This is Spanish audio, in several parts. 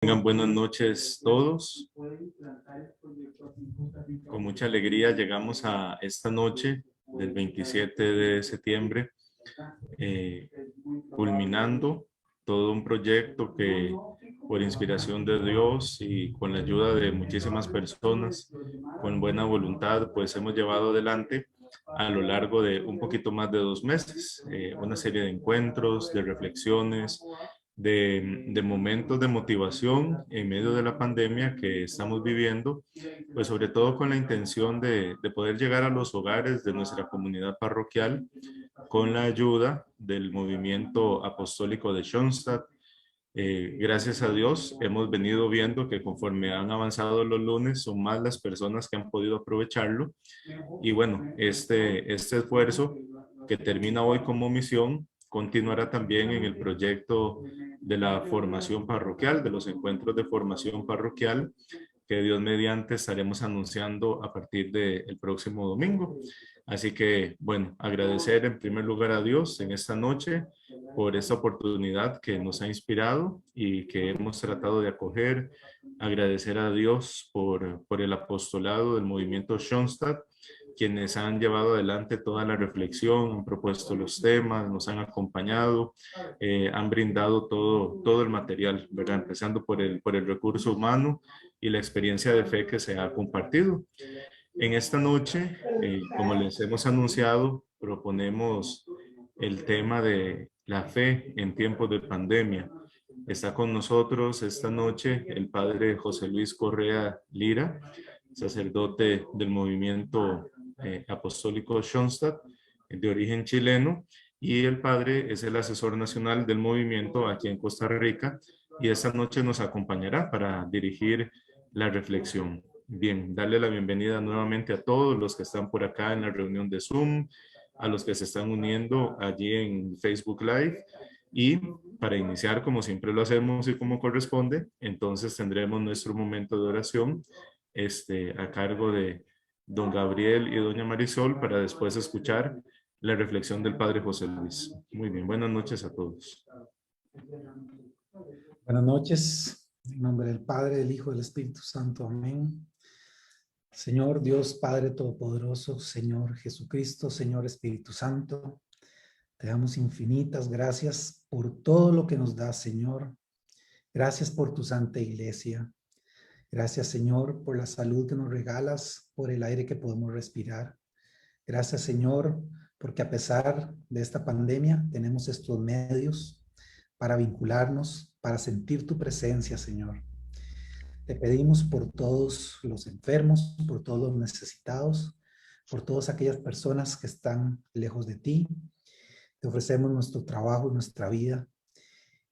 Tengan buenas noches todos. Con mucha alegría llegamos a esta noche del 27 de septiembre, culminando todo un proyecto que por inspiración de Dios y con la ayuda de muchísimas personas con buena voluntad, pues hemos llevado adelante a lo largo de un poquito más de 2 meses, una serie de encuentros, de reflexiones, de momentos de motivación en medio de la pandemia que estamos viviendo, pues sobre todo con la intención de poder llegar a los hogares de nuestra comunidad parroquial con la ayuda del movimiento apostólico de Schoenstatt. Gracias a Dios hemos venido viendo que conforme han avanzado los lunes son más las personas que han podido aprovecharlo y bueno, este esfuerzo que termina hoy como misión continuará también en el proyecto de la formación parroquial, de los encuentros de formación parroquial que Dios mediante estaremos anunciando a partir del próximo domingo. Así que, bueno, agradecer en primer lugar a Dios en esta noche por esta oportunidad que nos ha inspirado y que hemos tratado de acoger. Agradecer a Dios por el apostolado del movimiento Schoenstatt, quienes han llevado adelante toda la reflexión, han propuesto los temas, nos han acompañado, han brindado todo el material, ¿verdad? Empezando por el recurso humano y la experiencia de fe que se ha compartido. En esta noche, como les hemos anunciado, proponemos el tema de la fe en tiempos de pandemia. Está con nosotros esta noche el padre José Luis Correa Lira, sacerdote del movimiento apostólico Schoenstatt, de origen chileno, y el padre es el asesor nacional del movimiento aquí en Costa Rica, y esta noche nos acompañará para dirigir la reflexión. Bien, darle la bienvenida nuevamente a todos los que están por acá en la reunión de Zoom, a los que se están uniendo allí en Facebook Live, y para iniciar, como siempre lo hacemos y como corresponde, entonces tendremos nuestro momento de oración a cargo de don Gabriel y doña Marisol para después escuchar la reflexión del padre José Luis. Muy bien, buenas noches a todos. Buenas noches, en nombre del Padre, del Hijo y del Espíritu Santo. Amén. Señor Dios Padre Todopoderoso, Señor Jesucristo, Señor Espíritu Santo, te damos infinitas gracias por todo lo que nos das, Señor. Gracias por tu Santa Iglesia. Gracias, Señor, por la salud que nos regalas, por el aire que podemos respirar. Gracias, Señor, porque a pesar de esta pandemia tenemos estos medios para vincularnos, para sentir tu presencia, Señor. Te pedimos por todos los enfermos, por todos los necesitados, por todas aquellas personas que están lejos de ti. Te ofrecemos nuestro trabajo, nuestra vida,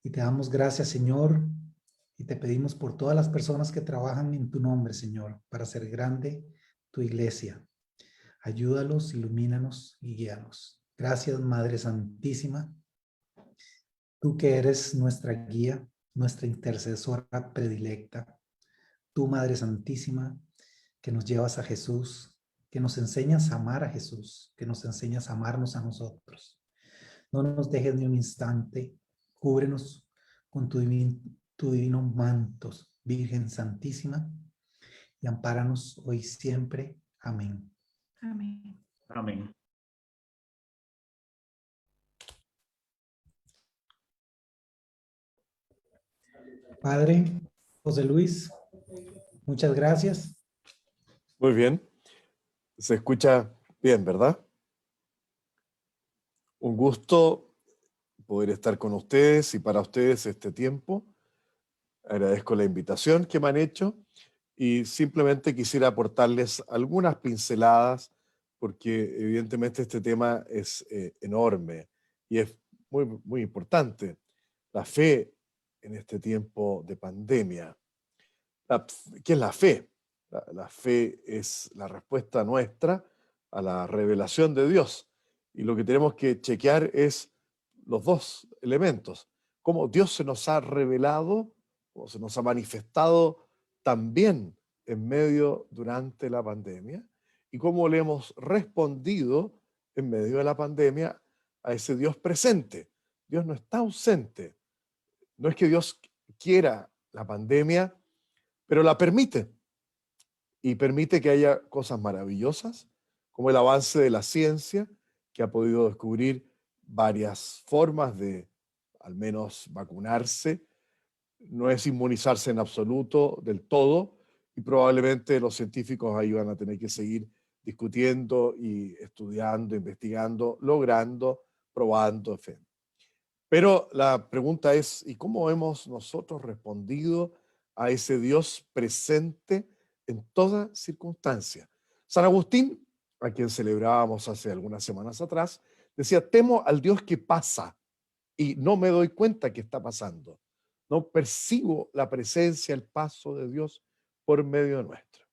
y te damos gracias, Señor, y te pedimos por todas las personas que trabajan en tu nombre, Señor, para hacer grande tu iglesia. Ayúdalos, ilumínanos y guíanos. Gracias, Madre Santísima, tú que eres nuestra guía, nuestra intercesora predilecta. Tú, Madre Santísima, que nos llevas a Jesús, que nos enseñas a amar a Jesús, que nos enseñas a amarnos a nosotros. No nos dejes ni un instante, cúbrenos con tu divino manto, Virgen Santísima, y ampáranos hoy siempre. Amén. Amén. Amén. Padre José Luis, muchas gracias. Muy bien. Se escucha bien, ¿verdad? Un gusto poder estar con ustedes y para ustedes este tiempo. Agradezco la invitación que me han hecho y simplemente quisiera aportarles algunas pinceladas porque evidentemente este tema es enorme y es muy importante. La fe en este tiempo de pandemia. ¿Qué es la fe? La fe es la respuesta nuestra a la revelación de Dios. Y lo que tenemos que chequear es los dos elementos. Cómo Dios se nos ha revelado, o se nos ha manifestado también en medio durante la pandemia, y cómo le hemos respondido en medio de la pandemia a ese Dios presente. Dios no está ausente. No es que Dios quiera la pandemia, pero la permite. Y permite que haya cosas maravillosas, como el avance de la ciencia, que ha podido descubrir varias formas de, al menos, vacunarse. No es inmunizarse en absoluto, del todo, y probablemente los científicos ahí van a tener que seguir discutiendo y estudiando, investigando, logrando, probando, en fin. Pero la pregunta es, ¿y cómo hemos nosotros respondido a ese Dios presente en toda circunstancia? San Agustín, a quien celebrábamos hace algunas semanas atrás, decía, temo al Dios que pasa y no me doy cuenta que está pasando. No percibo la presencia, el paso de Dios por medio nuestro.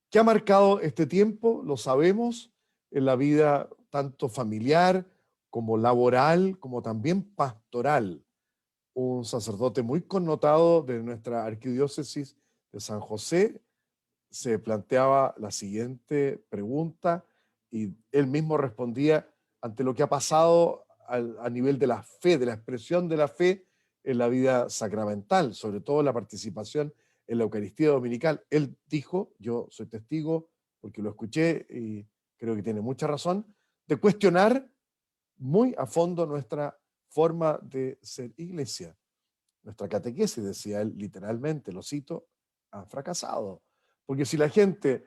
¿Qué ha marcado este tiempo? Lo sabemos en la vida tanto familiar como laboral, como también pastoral. Un sacerdote muy connotado de nuestra arquidiócesis de San José se planteaba la siguiente pregunta y él mismo respondía ante lo que ha pasado a nivel de la fe, de la expresión de la fe en la vida sacramental, sobre todo la participación en la Eucaristía Dominical. Él dijo, yo soy testigo porque lo escuché y creo que tiene mucha razón, de cuestionar muy a fondo nuestra forma de ser iglesia. Nuestra catequesis, decía él literalmente, lo cito, ha fracasado. Porque si la gente,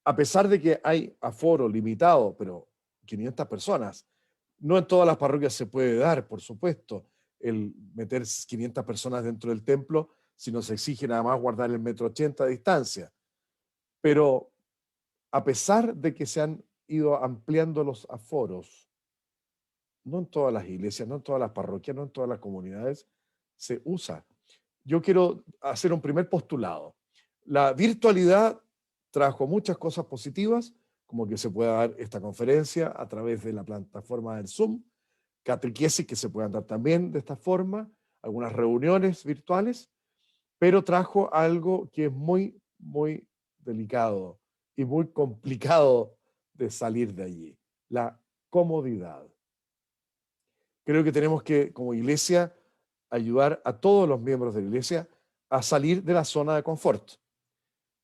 a pesar de que hay aforo limitado, pero 500 personas, no en todas las parroquias se puede dar, por supuesto, el meter 500 personas dentro del templo, si nos exige nada más guardar el 1,80 m de distancia. Pero a pesar de que se han ido ampliando los aforos, no en todas las iglesias, no en todas las parroquias, no en todas las comunidades, se usa. Yo quiero hacer un primer postulado. La virtualidad trajo muchas cosas positivas, como que se pueda dar esta conferencia a través de la plataforma del Zoom, catequesis que se puedan dar también de esta forma, algunas reuniones virtuales, pero trajo algo que es muy, muy delicado y muy complicado de salir de allí, la comodidad. Creo que tenemos que, como iglesia, ayudar a todos los miembros de la iglesia a salir de la zona de confort.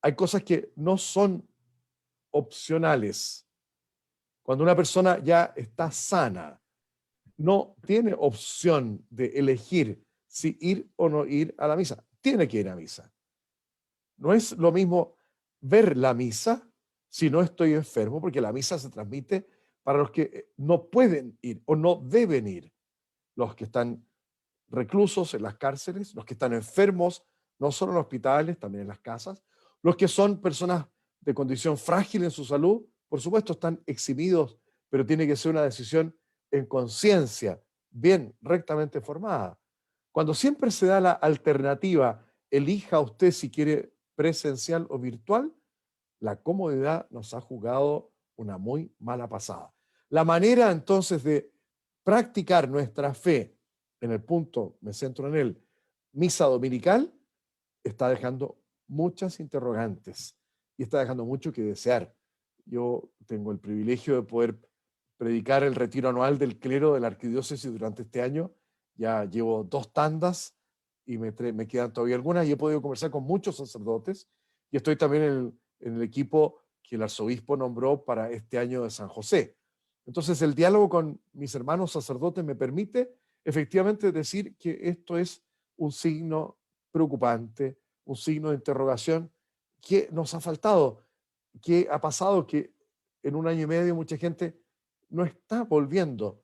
Hay cosas que no son opcionales. Cuando una persona ya está sana, no tiene opción de elegir si ir o no ir a la misa. Tiene que ir a misa. No es lo mismo ver la misa si no estoy enfermo, porque la misa se transmite para los que no pueden ir o no deben ir. Los que están reclusos en las cárceles, los que están enfermos, no solo en hospitales, también en las casas, los que son personas de condición frágil en su salud, por supuesto están eximidos, pero tiene que ser una decisión en conciencia, bien, rectamente formada. Cuando siempre se da la alternativa, elija usted si quiere presencial o virtual, la comodidad nos ha jugado una muy mala pasada. La manera entonces de practicar nuestra fe en el punto, me centro en él, misa dominical, está dejando muchas interrogantes y está dejando mucho que desear. Yo tengo el privilegio de poder predicar el retiro anual del clero de la arquidiócesis durante este año. Ya llevo 2 tandas y me quedan todavía algunas y he podido conversar con muchos sacerdotes y estoy también en el equipo que el arzobispo nombró para este año de San José. Entonces el diálogo con mis hermanos sacerdotes me permite efectivamente decir que esto es un signo preocupante, un signo de interrogación que nos ha faltado, que ha pasado que en 1 año y medio mucha gente no está volviendo.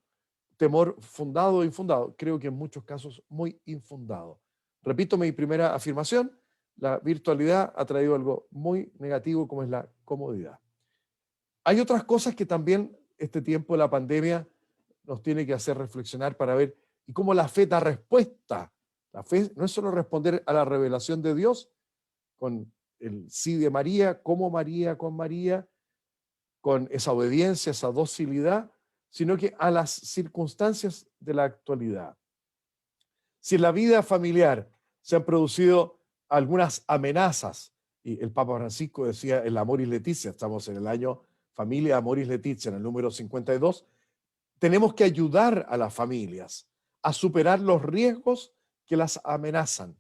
Temor fundado o infundado, creo que en muchos casos muy infundado. Repito mi primera afirmación, la virtualidad ha traído algo muy negativo como es la comodidad. Hay otras cosas que también este tiempo de la pandemia nos tiene que hacer reflexionar para ver y cómo la fe da respuesta. La fe no es solo responder a la revelación de Dios con el sí de María, como María, con esa obediencia, esa docilidad, sino que a las circunstancias de la actualidad. Si en la vida familiar se han producido algunas amenazas, y el Papa Francisco decía el Amoris Laetitia, estamos en el año Familia Amoris Laetitia, en el número 52, tenemos que ayudar a las familias a superar los riesgos que las amenazan.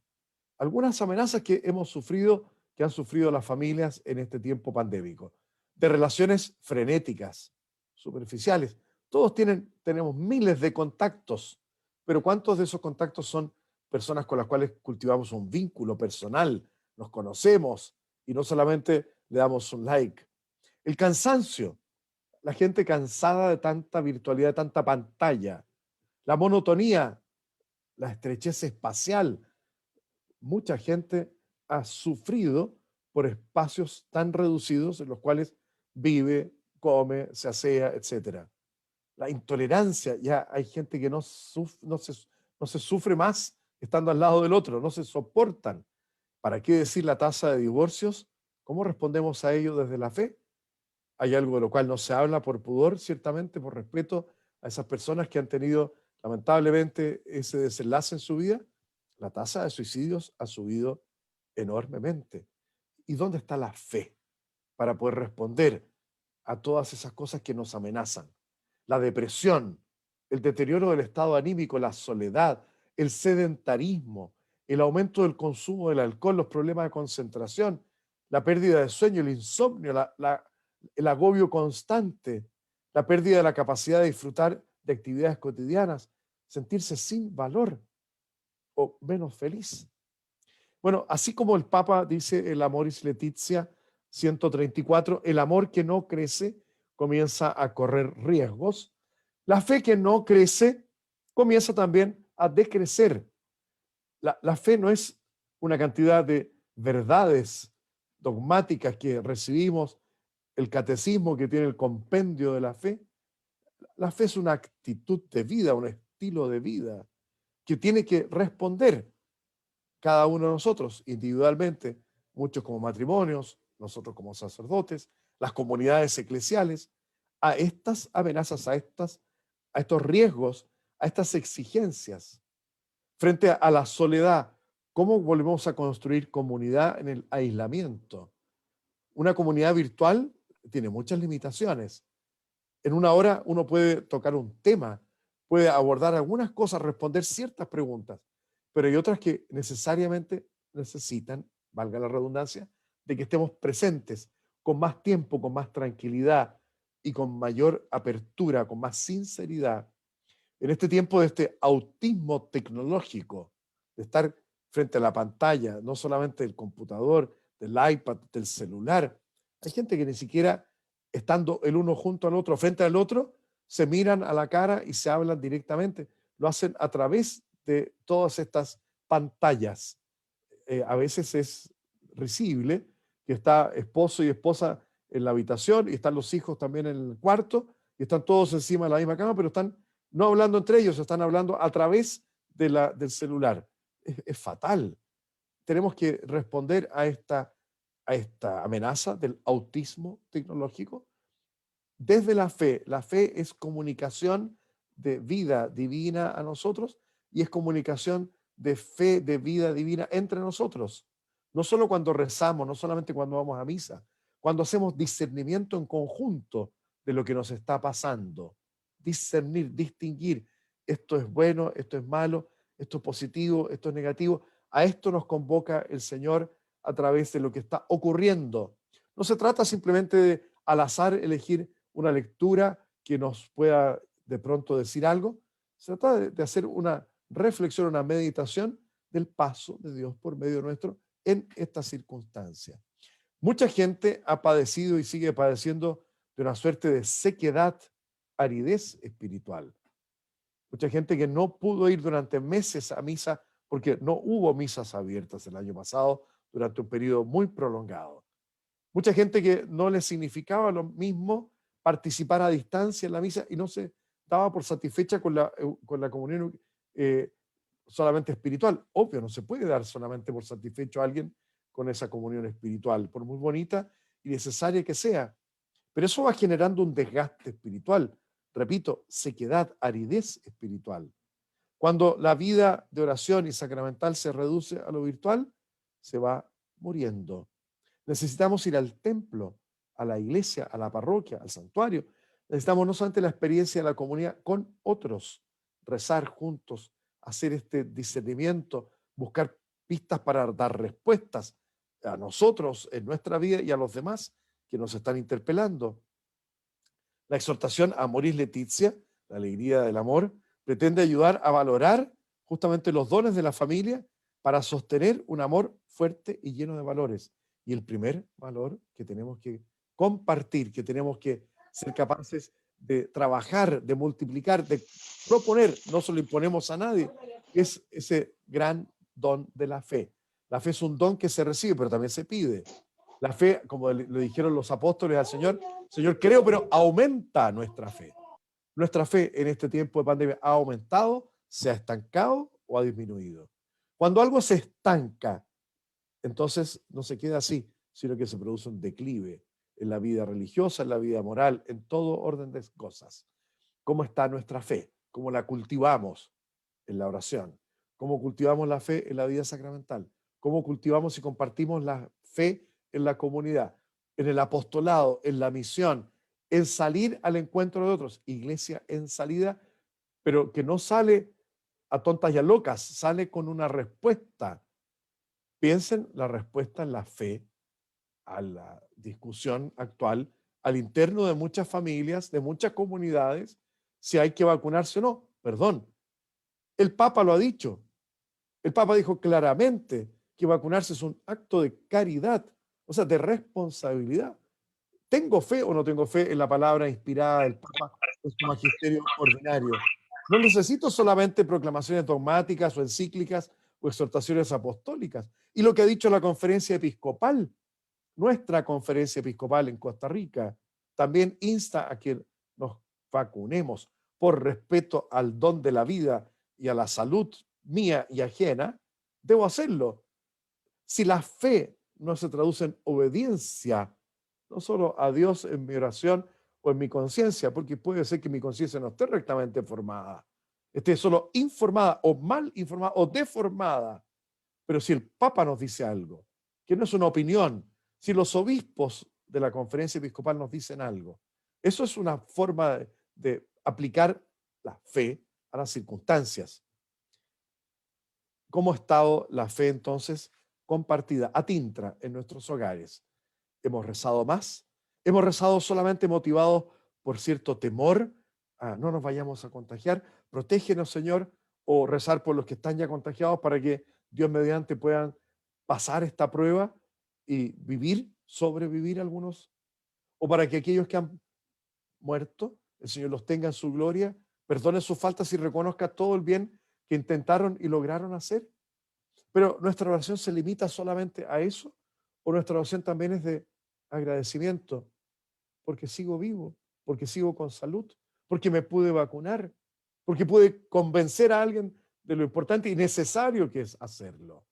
algunas amenazas que hemos sufrido, que han sufrido las familias en este tiempo pandémico, de relaciones frenéticas, superficiales. Todos tenemos miles de contactos, pero ¿cuántos de esos contactos son personas con las cuales cultivamos un vínculo personal, nos conocemos y no solamente le damos un like? El cansancio, la gente cansada de tanta virtualidad, de tanta pantalla, la monotonía, la estrechez espacial. Mucha gente ha sufrido por espacios tan reducidos en los cuales vive, come, se asea, etc. La intolerancia, ya hay gente que no se sufre más estando al lado del otro, no se soportan. ¿Para qué decir la tasa de divorcios? ¿Cómo respondemos a ello desde la fe? Hay algo de lo cual no se habla por pudor, ciertamente, por respeto a esas personas que han tenido lamentablemente ese desenlace en su vida. La tasa de suicidios ha subido enormemente. ¿Y dónde está la fe para poder responder a todas esas cosas que nos amenazan? La depresión, el deterioro del estado anímico, la soledad, el sedentarismo, el aumento del consumo del alcohol, los problemas de concentración, la pérdida de sueño, el insomnio, el agobio constante, la pérdida de la capacidad de disfrutar de actividades cotidianas, sentirse sin valor o menos feliz. Bueno, así como el Papa dice el Amoris Laetitia 134, el amor que no crece comienza a correr riesgos. La fe que no crece comienza también a decrecer. La fe no es una cantidad de verdades dogmáticas que recibimos, el catecismo que tiene el compendio de la fe. La fe es una actitud de vida, un estilo de vida que tiene que responder cada uno de nosotros individualmente, muchos como matrimonios, nosotros como sacerdotes, las comunidades eclesiales, a estas amenazas, a estos riesgos, a estas exigencias. Frente a la soledad, ¿cómo volvemos a construir comunidad en el aislamiento? Una comunidad virtual tiene muchas limitaciones. En una hora uno puede tocar un tema, puede abordar algunas cosas, responder ciertas preguntas, pero hay otras que necesariamente necesitan, valga la redundancia, de que estemos presentes con más tiempo, con más tranquilidad y con mayor apertura, con más sinceridad. En este tiempo de este autismo tecnológico, de estar frente a la pantalla, no solamente del computador, del iPad, del celular, hay gente que ni siquiera estando el uno junto al otro, frente al otro, se miran a la cara y se hablan directamente. Lo hacen a través de todas estas pantallas. A veces es risible que está esposo y esposa en la habitación y están los hijos también en el cuarto y están todos encima de la misma cama, pero están no hablando entre ellos, están hablando a través del celular. Es fatal. Tenemos que responder a esta amenaza del autismo tecnológico desde la fe. La fe es comunicación de vida divina a nosotros y es comunicación de fe, de vida divina entre nosotros. No solo cuando rezamos, no solamente cuando vamos a misa, cuando hacemos discernimiento en conjunto de lo que nos está pasando. Discernir, distinguir, esto es bueno, esto es malo, esto es positivo, esto es negativo. A esto nos convoca el Señor a través de lo que está ocurriendo. No se trata simplemente de al azar elegir una lectura que nos pueda de pronto decir algo. Se trata de hacer una reflexión, una meditación del paso de Dios por medio nuestro en esta circunstancia. Mucha gente ha padecido y sigue padeciendo de una suerte de sequedad, aridez espiritual. Mucha gente que no pudo ir durante meses a misa porque no hubo misas abiertas el año pasado durante un periodo muy prolongado. Mucha gente que no le significaba lo mismo participar a distancia en la misa y no se daba por satisfecha con la comunión solamente espiritual. Obvio, no se puede dar solamente por satisfecho a alguien con esa comunión espiritual, por muy bonita y necesaria que sea. Pero eso va generando un desgaste espiritual. Repito, sequedad, aridez espiritual. Cuando la vida de oración y sacramental se reduce a lo virtual, se va muriendo. Necesitamos ir al templo, a la iglesia, a la parroquia, al santuario. Necesitamos no solamente la experiencia de la comunidad con otros, rezar juntos, hacer este discernimiento, buscar pistas para dar respuestas a nosotros en nuestra vida y a los demás que nos están interpelando. La exhortación Amoris Laetitia, la alegría del amor, pretende ayudar a valorar justamente los dones de la familia para sostener un amor fuerte y lleno de valores. Y el primer valor que tenemos que compartir, que tenemos que ser capaces de trabajar, de multiplicar, de proponer, no se lo imponemos a nadie, es ese gran don de la fe. La fe es un don que se recibe, pero también se pide. La fe, como le dijeron los apóstoles al Señor, Señor, creo, pero aumenta nuestra fe. Nuestra fe en este tiempo de pandemia ha aumentado, se ha estancado o ha disminuido. Cuando algo se estanca, entonces no se queda así, sino que se produce un declive en la vida religiosa, en la vida moral, en todo orden de cosas. ¿Cómo está nuestra fe? ¿Cómo la cultivamos en la oración? ¿Cómo cultivamos la fe en la vida sacramental? ¿Cómo cultivamos y compartimos la fe en la comunidad, en el apostolado, en la misión, en salir al encuentro de otros? Iglesia en salida, pero que no sale a tontas y a locas, sale con una respuesta. Piensen la respuesta en la fe a la discusión actual, al interno de muchas familias, de muchas comunidades, si hay que vacunarse o no. Perdón, el Papa lo ha dicho. El Papa dijo claramente que vacunarse es un acto de caridad, o sea, de responsabilidad. ¿Tengo fe o no tengo fe en la palabra inspirada del Papa en su magisterio ordinario? No necesito solamente proclamaciones dogmáticas o encíclicas o exhortaciones apostólicas. Y lo que ha dicho la conferencia episcopal, nuestra conferencia episcopal en Costa Rica, también insta a que nos vacunemos por respeto al don de la vida y a la salud mía y ajena. Debo hacerlo. Si la fe no se traduce en obediencia, no solo a Dios en mi oración o en mi conciencia, porque puede ser que mi conciencia no esté rectamente formada, esté solo informada o mal informada o deformada. Pero si el Papa nos dice algo, que no es una opinión, si los obispos de la conferencia episcopal nos dicen algo, eso es una forma de aplicar la fe a las circunstancias. ¿Cómo ha estado la fe entonces compartida a tintra en nuestros hogares? ¿Hemos rezado más? ¿Hemos rezado solamente motivados por cierto temor? No nos vayamos a contagiar. Protégenos, Señor, o rezar por los que están ya contagiados para que Dios mediante puedan pasar esta prueba y vivir, sobrevivir algunos, o para que aquellos que han muerto, el Señor los tenga en su gloria, perdone sus faltas y reconozca todo el bien que intentaron y lograron hacer. Pero nuestra oración se limita solamente a eso, o nuestra oración también es de agradecimiento, porque sigo vivo, porque sigo con salud, porque me pude vacunar, porque pude convencer a alguien de lo importante y necesario que es hacerlo.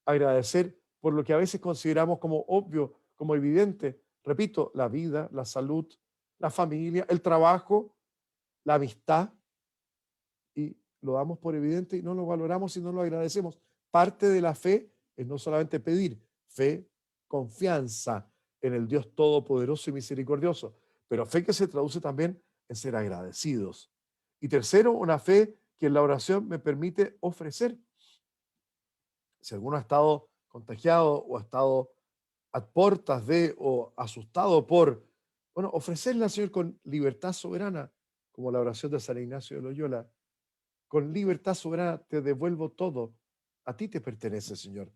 Agradecer por lo que a veces consideramos como obvio, como evidente. Repito, la vida, la salud, la familia, el trabajo, la amistad, y lo damos por evidente y no lo valoramos y no lo agradecemos. Parte de la fe es no solamente pedir, fe, confianza en el Dios todopoderoso y misericordioso, pero fe que se traduce también en ser agradecidos. Y tercero, una fe que en la oración me permite ofrecer. Si alguno ha estado contagiado o ha estado a puertas de o asustado por, bueno, ofrecerle al Señor con libertad soberana, como la oración de San Ignacio de Loyola. Con libertad soberana te devuelvo todo. A ti te pertenece, Señor.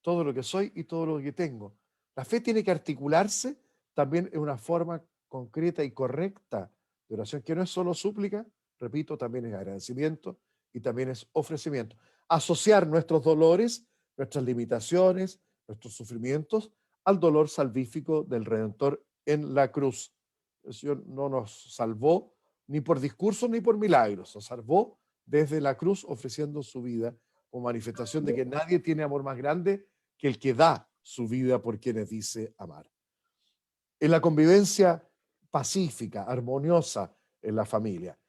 Todo lo que soy y todo lo que tengo. La fe tiene que articularse también en una forma concreta y correcta de oración, que no es solo súplica, repito, también es agradecimiento y también es ofrecimiento. Asociar nuestros dolores, nuestras limitaciones, nuestros sufrimientos al dolor salvífico del Redentor en la cruz. El Señor no nos salvó ni por discursos ni por milagros, nos salvó desde la cruz ofreciendo su vida como manifestación de que nadie tiene amor más grande que el que da su vida por quienes dice amar. En la convivencia pacífica, armoniosa en la familia.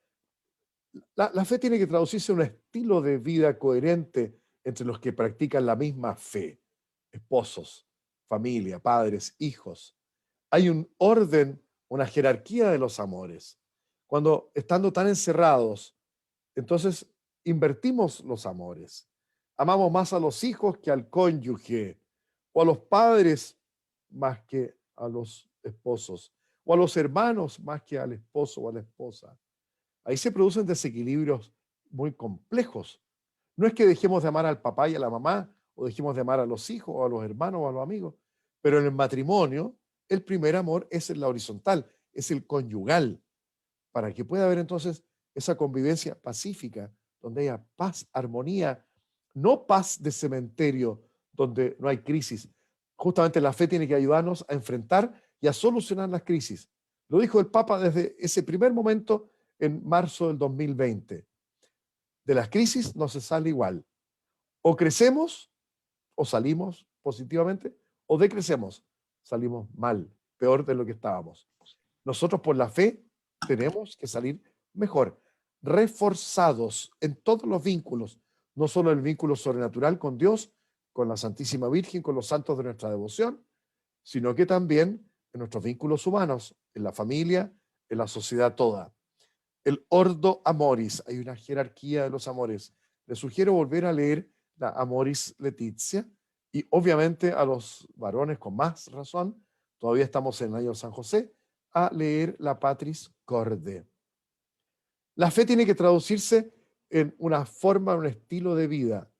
La fe tiene que traducirse en un estilo de vida coherente entre los que practican la misma fe, esposos, familia, padres, hijos. Hay un orden, una jerarquía de los amores. Cuando estando tan encerrados, entonces invertimos los amores. Amamos más a los hijos que al cónyuge, o a los padres más que a los esposos, o a los hermanos más que al esposo o a la esposa. Ahí se producen desequilibrios muy complejos. No es que dejemos de amar al papá y a la mamá, o dejemos de amar a los hijos, o a los hermanos, o a los amigos, pero en el matrimonio, el primer amor es la horizontal, es el conyugal, para que pueda haber entonces esa convivencia pacífica, donde haya paz, armonía, no paz de cementerio, donde no hay crisis. Justamente la fe tiene que ayudarnos a enfrentar y a solucionar las crisis. Lo dijo el Papa desde ese primer momento en marzo del 2020. De las crisis no se sale igual. O crecemos o salimos positivamente, o decrecemos, salimos mal, peor de lo que estábamos. Nosotros por la fe tenemos que salir mejor, reforzados en todos los vínculos, no solo el vínculo sobrenatural con Dios, con la Santísima Virgen, con los santos de nuestra devoción, sino que también en nuestros vínculos humanos, en la familia, en la sociedad toda. El Ordo Amoris, hay una jerarquía de los amores. Les sugiero volver a leer la Amoris Laetitia, y obviamente a los varones con más razón, todavía estamos en el año de San José, a leer la Patris Corde. La fe tiene que traducirse en una forma, un estilo de vida,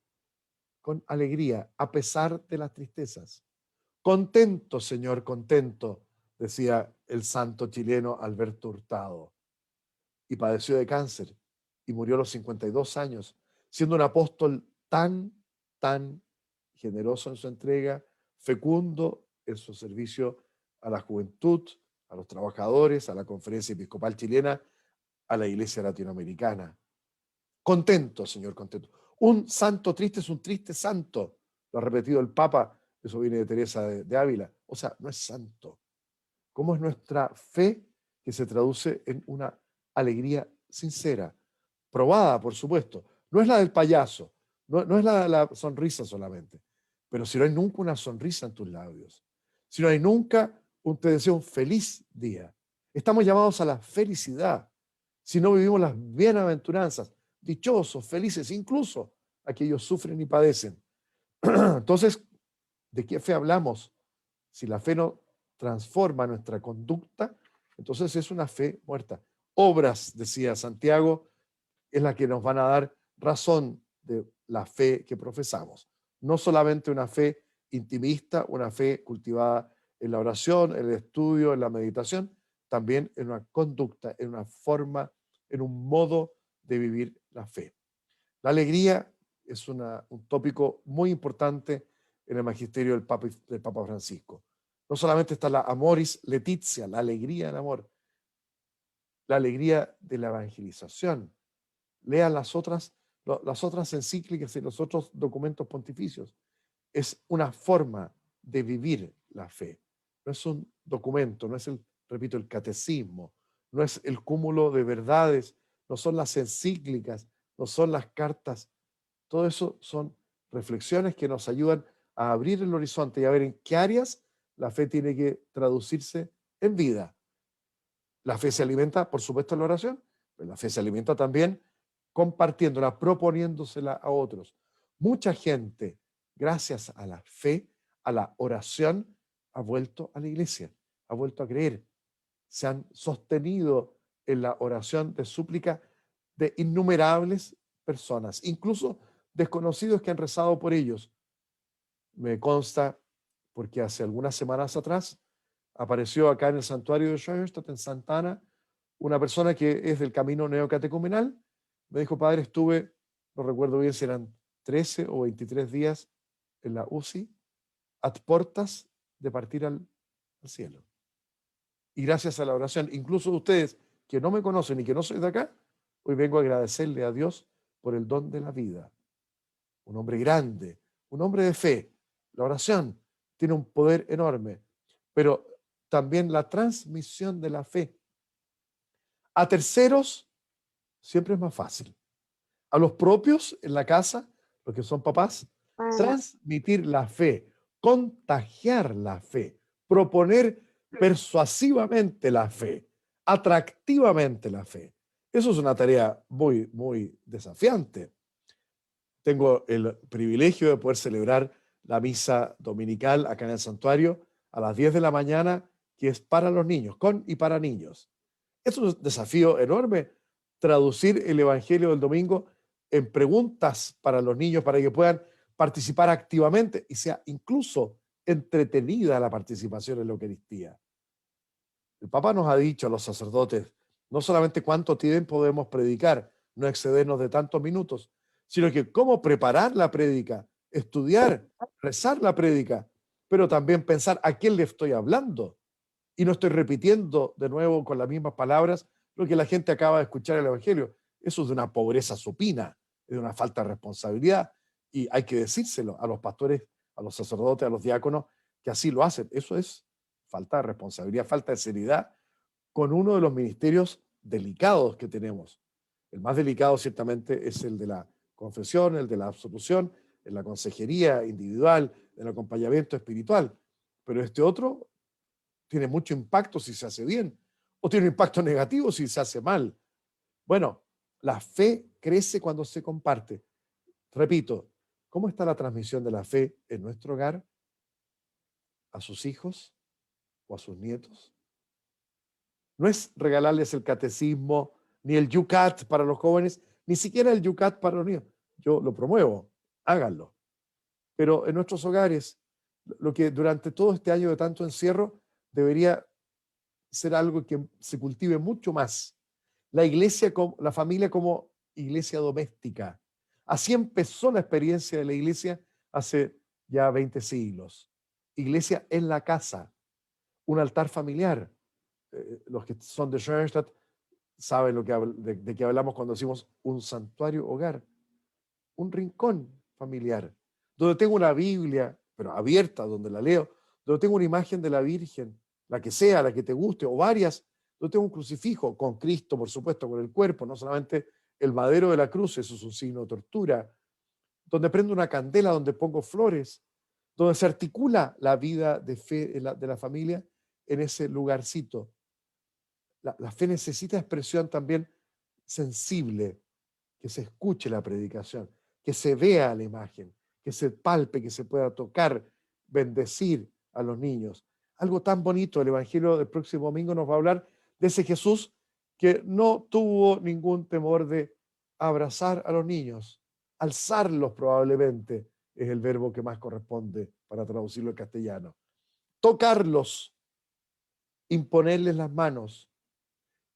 con alegría, a pesar de las tristezas. Contento, Señor, contento, decía el santo chileno Alberto Hurtado. Y padeció de cáncer y murió a los 52 años, siendo un apóstol tan generoso en su entrega, fecundo en su servicio a la juventud, a los trabajadores, a la Conferencia Episcopal Chilena, a la Iglesia Latinoamericana. Contento, Señor, contento. Un santo triste es un triste santo. Lo ha repetido el Papa, eso viene de Teresa de Ávila. O sea, no es santo. ¿Cómo es nuestra fe que se traduce en una alegría sincera? Probada, por supuesto. No es la del payaso, no es la sonrisa solamente. Pero si no hay nunca una sonrisa en tus labios, si no hay nunca te deseo un feliz día, estamos llamados a la felicidad. Si no vivimos las bienaventuranzas, dichosos, felices, incluso aquellos sufren y padecen. Entonces, ¿de qué fe hablamos? Si la fe no transforma nuestra conducta, entonces es una fe muerta. Obras, decía Santiago, es la que nos van a dar razón de la fe que profesamos. No solamente una fe intimista, una fe cultivada en la oración, en el estudio, en la meditación, también en una conducta, en una forma, en un modo de vivir la fe. La alegría es un tópico muy importante en el magisterio del Papa Francisco. No solamente está la Amoris Laetitia, la alegría del amor, la alegría de la evangelización. Lean las otras encíclicas y los otros documentos pontificios. Es una forma de vivir la fe. No es un documento, no es repito, el catecismo, no es el cúmulo de verdades, no son las encíclicas, no son las cartas. Todo eso son reflexiones que nos ayudan a abrir el horizonte y a ver en qué áreas la fe tiene que traducirse en vida. La fe se alimenta, por supuesto, en la oración, pero la fe se alimenta también compartiéndola, proponiéndosela a otros. Mucha gente, gracias a la fe, a la oración, ha vuelto a la iglesia, ha vuelto a creer. Se han sostenido en la oración de súplica de innumerables personas, incluso desconocidos que han rezado por ellos. Me consta porque hace algunas semanas atrás apareció acá en el santuario de Schoenstatt, en Santa Ana, una persona que es del camino neocatecumenal. Me dijo: padre, estuve, no recuerdo bien si eran 13 o 23 días en la UCI, a puertas de partir al cielo. Y gracias a la oración, incluso ustedes que no me conocen y que no soy de acá, hoy vengo a agradecerle a Dios por el don de la vida. Un hombre grande, un hombre de fe. La oración tiene un poder enorme, pero también la transmisión de la fe a terceros siempre es más fácil. A los propios en la casa, los que son papás, transmitir la fe, contagiar la fe, proponer persuasivamente la fe, atractivamente la fe. Eso es una tarea muy, muy desafiante. tengo el privilegio de poder celebrar la misa dominical acá en el santuario a las 10 de la mañana, que es para los niños, con y para niños. Es un desafío enorme traducir el Evangelio del domingo en preguntas para los niños para que puedan participar activamente y sea incluso entretenida la participación en la Eucaristía. El Papa nos ha dicho a los sacerdotes no solamente cuánto tiempo podemos predicar, no excedernos de tantos minutos, sino que cómo preparar la prédica, estudiar, rezar la prédica, pero también pensar a quién le estoy hablando. Y no estoy repitiendo de nuevo con las mismas palabras lo que la gente acaba de escuchar en el Evangelio. Eso es de una pobreza supina, es de una falta de responsabilidad. Y hay que decírselo a los pastores, a los sacerdotes, a los diáconos, que así lo hacen. Eso es falta de responsabilidad, falta de seriedad con uno de los ministerios delicados que tenemos. El más delicado ciertamente es el de la confesión, el de la absolución, en la consejería individual, el acompañamiento espiritual. Pero este otro tiene mucho impacto si se hace bien, o tiene un impacto negativo si se hace mal. Bueno, la fe crece cuando se comparte. Repito, ¿cómo está la transmisión de la fe en nuestro hogar? ¿A sus hijos o a sus nietos? No es regalarles el catecismo, ni el Yucat para los jóvenes, ni siquiera el Yucat para los niños. Yo lo promuevo, háganlo. Pero en nuestros hogares, lo que durante todo este año de tanto encierro debería ser algo que se cultive mucho más. La iglesia, la familia como iglesia doméstica. Así empezó la experiencia de la iglesia hace ya 20 siglos. Iglesia en la casa, un altar familiar. Los que son de Schoenstatt saben de qué hablamos cuando decimos un santuario hogar, un rincón familiar, donde tengo una Biblia, pero abierta, donde la leo, donde tengo una imagen de la Virgen, la que sea, la que te guste, o varias, donde tengo un crucifijo con Cristo, por supuesto, con el cuerpo, no solamente el madero de la cruz, eso es un signo de tortura, donde prendo una candela, donde pongo flores, donde se articula la vida de fe de la familia en ese lugarcito. La fe necesita expresión también sensible, que se escuche la predicación, que se vea la imagen, que se palpe, que se pueda tocar, bendecir a los niños. Algo tan bonito, el Evangelio del próximo domingo nos va a hablar de ese Jesús que no tuvo ningún temor de abrazar a los niños, alzarlos probablemente, es el verbo que más corresponde para traducirlo al castellano. Tocarlos, imponerles las manos.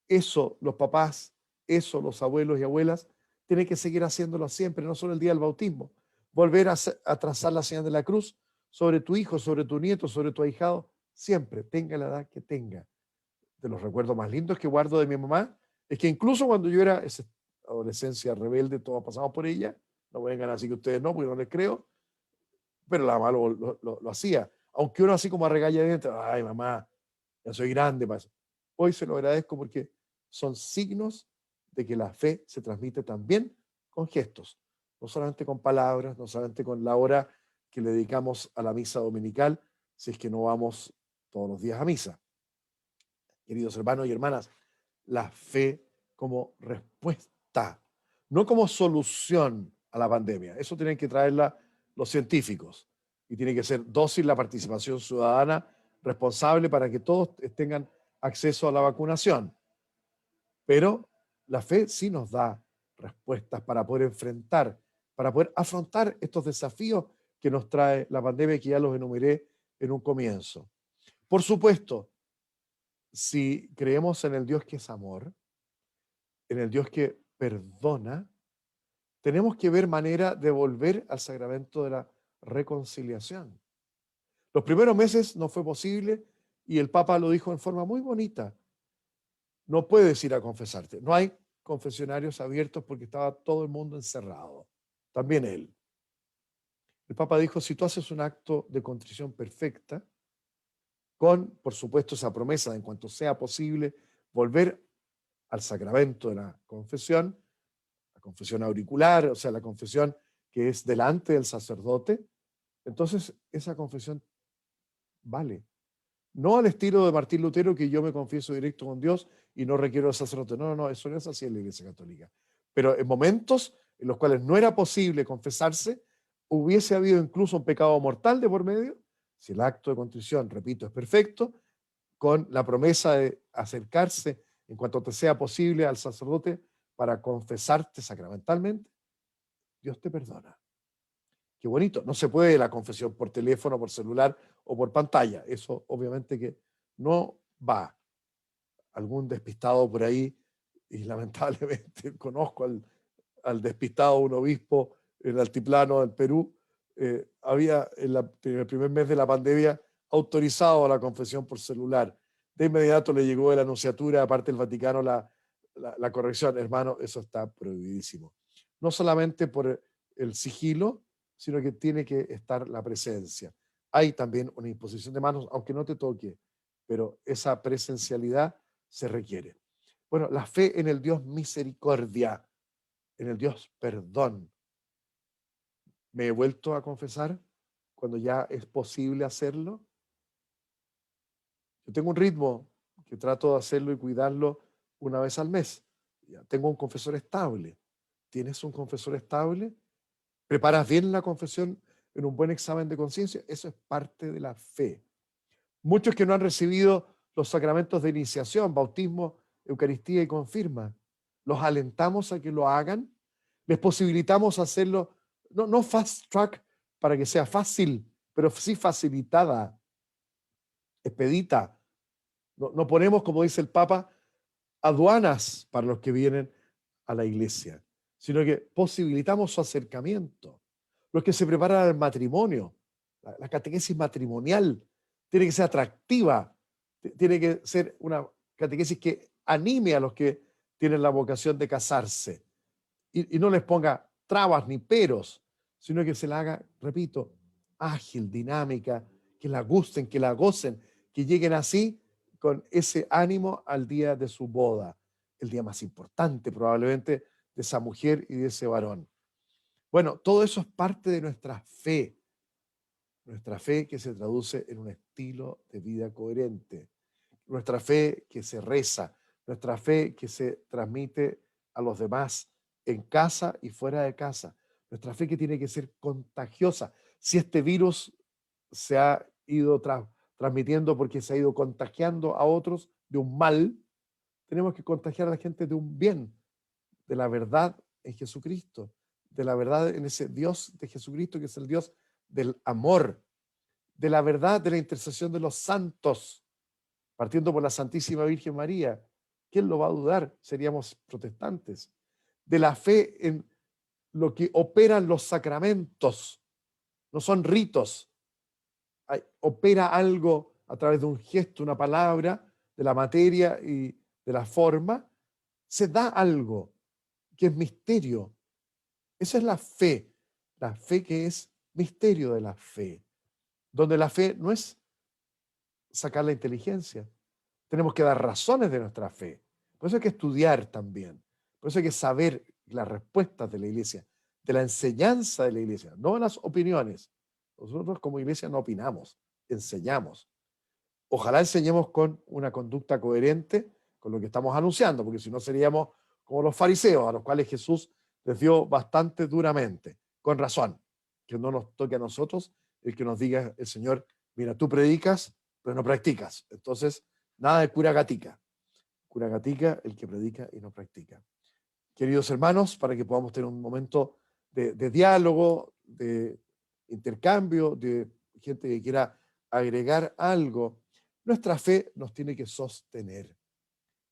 Eso los papás, eso los abuelos y abuelas tienen que seguir haciéndolo siempre, no solo el día del bautismo. Volver a trazar la señal de la cruz sobre tu hijo, sobre tu nieto, sobre tu ahijado, siempre, tenga la edad que tenga. De los recuerdos más lindos que guardo de mi mamá es que incluso cuando yo era esa adolescencia rebelde, todos pasamos por ella, no vengan así que ustedes no, porque no les creo, pero la mamá lo hacía. Aunque uno así como a regañadientes, ay mamá, ya soy grande para eso. Hoy se lo agradezco porque son signos de que la fe se transmite también con gestos, no solamente con palabras, no solamente con la hora que le dedicamos a la misa dominical, si es que no vamos todos los días a misa. Queridos hermanos y hermanas, la fe como respuesta, no como solución a la pandemia. Eso tienen que traerla los científicos y tiene que ser dócil la participación ciudadana responsable para que todos tengan acceso a la vacunación. Pero la fe sí nos da respuestas para poder enfrentar, para poder afrontar estos desafíos que nos trae la pandemia, que ya los enumeré en un comienzo. Por supuesto, si creemos en el Dios que es amor, en el Dios que perdona, tenemos que ver manera de volver al sacramento de la reconciliación. Los primeros meses no fue posible y el Papa lo dijo en forma muy bonita. No puedes ir a confesarte. No hay confesionarios abiertos porque estaba todo el mundo encerrado. También él. El Papa dijo, si tú haces un acto de contrición perfecta, con, por supuesto, esa promesa de en cuanto sea posible, volver al sacramento de la confesión auricular, o sea, la confesión que es delante del sacerdote, entonces esa confesión vale. No al estilo de Martín Lutero, que yo me confieso directo con Dios y no requiero el sacerdote. No, eso no es así en la Iglesia Católica. Pero en momentos en los cuales no era posible confesarse, hubiese habido incluso un pecado mortal de por medio, si el acto de contrición, repito, es perfecto, con la promesa de acercarse en cuanto te sea posible al sacerdote para confesarte sacramentalmente, Dios te perdona. Qué bonito. No se puede la confesión por teléfono, por celular o por pantalla. Eso obviamente que no va. Algún despistado por ahí, y lamentablemente conozco al despistado, un obispo en el altiplano del Perú, había en el primer mes de la pandemia autorizado la confesión por celular. De inmediato le llegó de la Nunciatura, aparte del Vaticano, la corrección. Hermano, eso está prohibidísimo. No solamente por el sigilo, sino que tiene que estar la presencia. Hay también una imposición de manos, aunque no te toque, pero esa presencialidad se requiere. Bueno, la fe en el Dios misericordia, en el Dios perdón. Me he vuelto a confesar cuando ya es posible hacerlo. Yo tengo un ritmo que trato de hacerlo y cuidarlo una vez al mes. Ya tengo un confesor estable. ¿Tienes un confesor estable? ¿Preparas bien la confesión en un buen examen de conciencia? Eso es parte de la fe. Muchos que no han recibido los sacramentos de iniciación, bautismo, Eucaristía y confirma, los alentamos a que lo hagan, les posibilitamos hacerlo, no fast track para que sea fácil, pero sí facilitada, expedita. No ponemos, como dice el Papa, aduanas para los que vienen a la iglesia, sino que posibilitamos su acercamiento. Los que se preparan al matrimonio, la catequesis matrimonial tiene que ser atractiva, tiene que ser una catequesis que anime a los que tienen la vocación de casarse y no les ponga trabas ni peros, sino que se la haga, repito, ágil, dinámica, que la gusten, que la gocen, que lleguen así con ese ánimo al día de su boda, el día más importante probablemente de esa mujer y de ese varón. Bueno, todo eso es parte de nuestra fe que se traduce en un estilo de vida coherente, nuestra fe que se reza, nuestra fe que se transmite a los demás en casa y fuera de casa, nuestra fe que tiene que ser contagiosa. Si este virus se ha ido transmitiendo porque se ha ido contagiando a otros de un mal, tenemos que contagiar a la gente de un bien, de la verdad en Jesucristo, de la verdad en ese Dios de Jesucristo que es el Dios del amor, de la verdad de la intercesión de los santos, partiendo por la Santísima Virgen María. ¿Quién lo va a dudar? Seríamos protestantes. De la fe en lo que operan los sacramentos, no son ritos. Opera algo a través de un gesto, una palabra, de la materia y de la forma. Se da algo que es misterio. Esa es la fe que es misterio de la fe, donde la fe no es sacar la inteligencia. Tenemos que dar razones de nuestra fe. Por eso hay que estudiar también. Por eso hay que saber las respuestas de la iglesia, de la enseñanza de la iglesia, no las opiniones. Nosotros como iglesia no opinamos, enseñamos. Ojalá enseñemos con una conducta coherente con lo que estamos anunciando, porque si no seríamos como los fariseos, a los cuales Jesús les dio bastante duramente, con razón. Que no nos toque a nosotros el que nos diga el Señor, mira, tú predicas, pero no practicas. Entonces, nada de cura gatica. Cura gatica el que predica y no practica. Queridos hermanos, para que podamos tener un momento de diálogo, de intercambio, de gente que quiera agregar algo, nuestra fe nos tiene que sostener,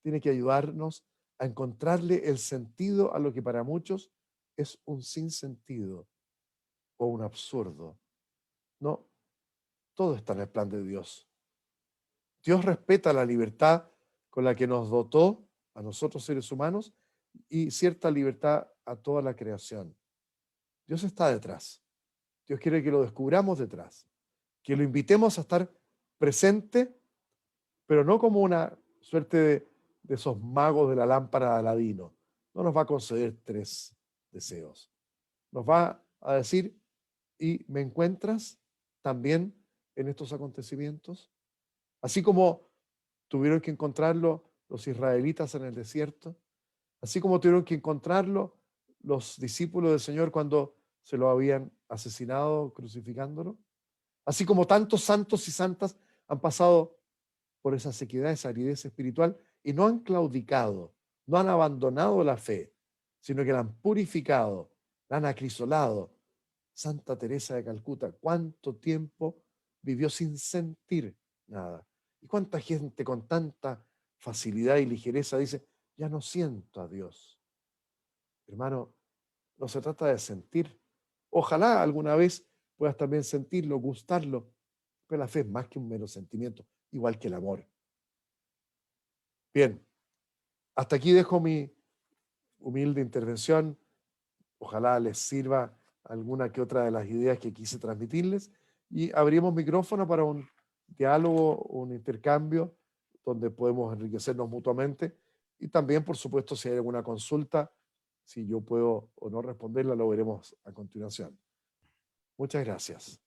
tiene que ayudarnos a encontrarle el sentido a lo que para muchos es un sinsentido o un absurdo. No, todo está en el plan de Dios. Dios respeta la libertad con la que nos dotó a nosotros seres humanos y cierta libertad a toda la creación. Dios está detrás. Dios quiere que lo descubramos detrás, que lo invitemos a estar presente, pero no como una suerte de esos magos de la lámpara de Aladino. No nos va a conceder 3 deseos. Nos va a decir, ¿y me encuentras también en estos acontecimientos? Así como tuvieron que encontrarlo los israelitas en el desierto, así como tuvieron que encontrarlo los discípulos del Señor cuando se lo habían asesinado, crucificándolo. Así como tantos santos y santas han pasado por esa sequedad, esa aridez espiritual, y no han claudicado, no han abandonado la fe, sino que la han purificado, la han acrisolado. Santa Teresa de Calcuta, ¿cuánto tiempo vivió sin sentir nada? ¿Y cuánta gente con tanta facilidad y ligereza dice, ya no siento a Dios? Hermano, no se trata de sentir. Ojalá alguna vez puedas también sentirlo, gustarlo, pero la fe es más que un mero sentimiento, igual que el amor. Bien, hasta aquí dejo mi humilde intervención. Ojalá les sirva alguna que otra de las ideas que quise transmitirles y abrimos micrófono para un diálogo, un intercambio donde podemos enriquecernos mutuamente y también, por supuesto, si hay alguna consulta, si yo puedo o no responderla, lo veremos a continuación. Muchas gracias.